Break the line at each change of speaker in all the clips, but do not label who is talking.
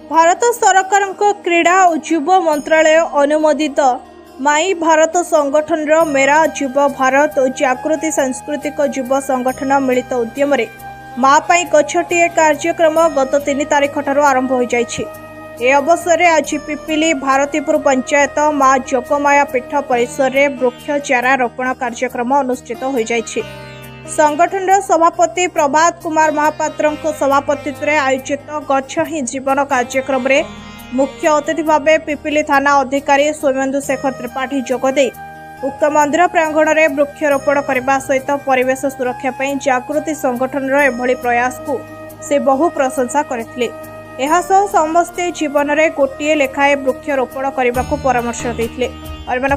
भारत सरकार क्रीड़ा और युव मंत्रालय अनुमोदित माई भारत संगठन मेरा युव भारत और जागृति सांस्कृतिक युव संगठन मिलित उद्यम माँ पाई गछटिए कार्यक्रम गत 3 तारिख ठारू आरंभ हो जाइछि। ए अवसर में आज पिपिली भारतीपुर पंचायत माँ जोगमाया पीठ परिसर में वृक्ष चारा रोपण कार्यक्रम अनुष्ठित हो जाइछि। संगठन सभापति प्रभात कुमार महापात्र सभापतित्व में आयोजित गछ ही जीवन कार्यक्रम में मुख्य अतिथि भाव पिपिली थाना अधिकारी सोमेन्दु शेखर त्रिपाठी जोगदे उक्त मंदिर प्रांगण में वृक्षरोपण करने सहित परिवेश सुरक्षा पर जागृति संगठन एभली प्रयास को से बहु प्रशंसा करथिले। एहासह समस्ते जीवन में गोटे लेखाएं वृक्षरोपण करने को परामर्श देते।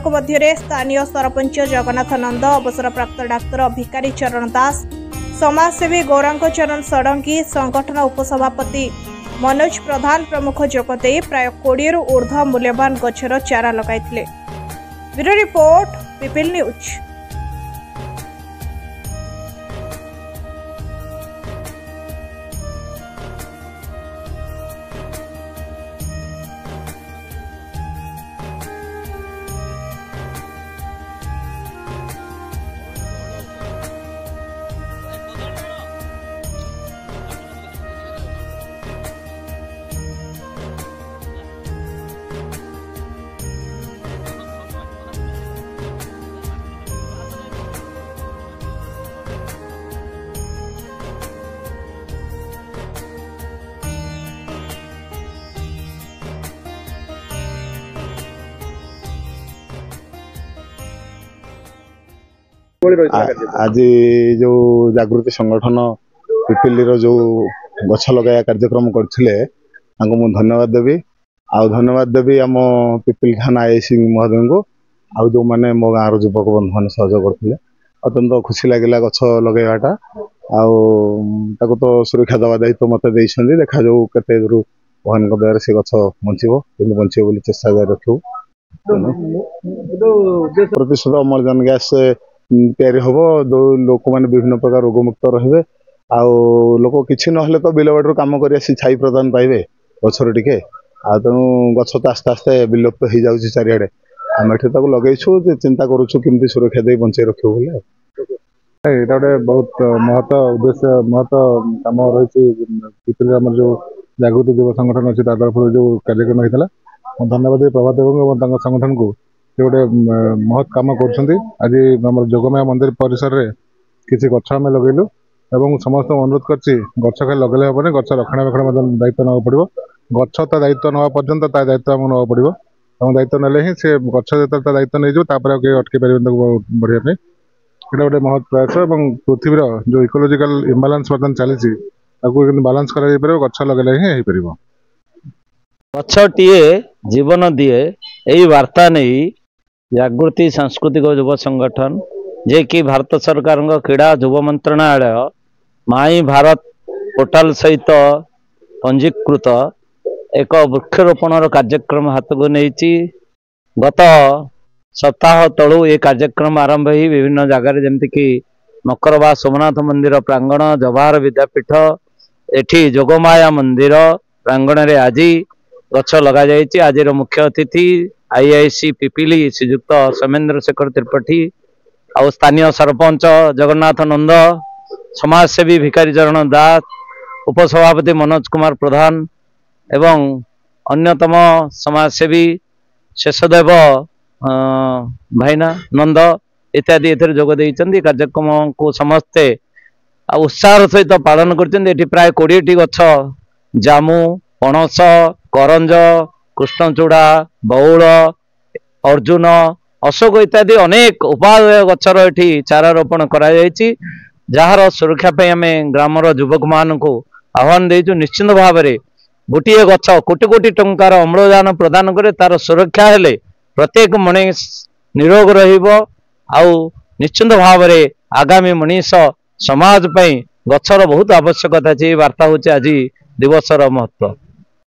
मध्य स्थानीय सरपंच जगन्नाथ नंद, अवसरप्राप्त डाक्तर भिकारी चरण दास, समाजसेवी गौरांग चरण षडंगी, संगठन उपसभापति मनोज प्रधान प्रमुख जोगदे प्राय 20 रु ऊर्ध्व मूल्यवान गछर चारा लगाइथिले। ब्यूरो रिपोर्ट, पिपिल न्यूज।
आज जो जागृति संगठन पिपिली जो गछ लगाया कार्यक्रम करथिले मु धन्यवाद देवी। धन्यवाद देवी आम पिपिली थाना आईसी महोदय को आउ जो माने मो गाँव युवक बंधु मैंने सहयोग करते अत्यंत खुशी लगे गछ लगेवाटा आउ तो सुरक्षा दवा दायित्व मत देखा जाऊ केते दूर भगवान दया से गछ बंचो बंचे बोली चेष्टा जारी रखू। प्रतिशत अम्लजान गैस तैयारी हम लोक मैंने विभिन्न प्रकार रोगमुक्त रे लोक किसी ना तो बिल बाटर कम कर छाई प्रदान पाइबे गचर टे तेणु गछ तो आस्ते आस्ते विलुप्त हो जाऊँगी चारिड़े आम एठी लगेचु चिंता करुचु केमती सुरक्षा दे बंचे रखियो बोले यहाँ गोटे बहुत महत्व उद्देश्य महत्व कम रही जो जागृति युव संगठन अच्छी तरफ जो कार्यक्रम होता है धन्यवाद प्रभात एवं संगठन को गोटे महत् कम कर आज आम जोगमाया मंदिर परिसर में किसी गछ आम लगेलु एवं समस्त अनुरोध करछि गछ खाली लगेले हेबनी गछ रक्षणाबेक्षण दायित्व ना पड़ो गछ ता दायित्व ना पर्यंत ता दायित्व आमको ना पड़ो और दायित्व ना ही से गछ जो दायित्व नहीं जाए अटके पारे बढ़िया ये गोटे महत् प्रयास और पृथ्वीर जो इकोलोजिकल इम्बालांस बर्तमान चली बालांस कर गछ लगे ही हो पार
गछटीए जीवन दिए यही वार्ता नहीं जागृति सांस्कृतिक युव संगठन जे कि भारत सरकार क्रीड़ा युव मंत्रणालय माई भारत पोर्टाल सहित पंजीकृत एक वृक्षरोपण कार्यक्रम हाथ को नहीं गत सप्ताह तलू ये कार्यक्रम आरंभ ही विभिन्न जगार जमती कि मकरबा सोमनाथ मंदिर प्रांगण जवाहर विद्यापीठ एठी जोगमाया मंदिर प्रांगण रे आज गछ लगा जाइए। आज मुख्य अतिथि आईआईसी पिपिली श्रीजुक्त सोमेन्द्र शेखर त्रिपाठी और स्थानीय सरपंच जगन्नाथ नंद, समाजसेवी भिकारी चरण दास, उपसभापति मनोज कुमार प्रधान एवं अन्यतम समाजसेवी शेषदेव भाईना नंद इत्यादि एथर जोग देइचंदी। कार्यक्रम को समस्ते उत्साह सहित पालन कर प्राय 20 गछ जामु पणस करंज कृष्णचूड़ा बौल अर्जुन अशोक इत्यादि अनेक उपादेय गछर एठी चारा रोपण करा जायछि जार सुरक्षा पे आम ग्रामर युवक मान को आह्वान देइछु। निश्चित भाव में गोटे गछ कोटी कोटी टंकार अम्लजान प्रदान करे तार सुरक्षा हेले प्रत्येक मनीष निरोग रहिबो आउ निश्चित भाव में आगामी मनीष समाज पई गछर बहुत आवश्यकता अछि। वार्ता होछि आज दिवसर महत्व।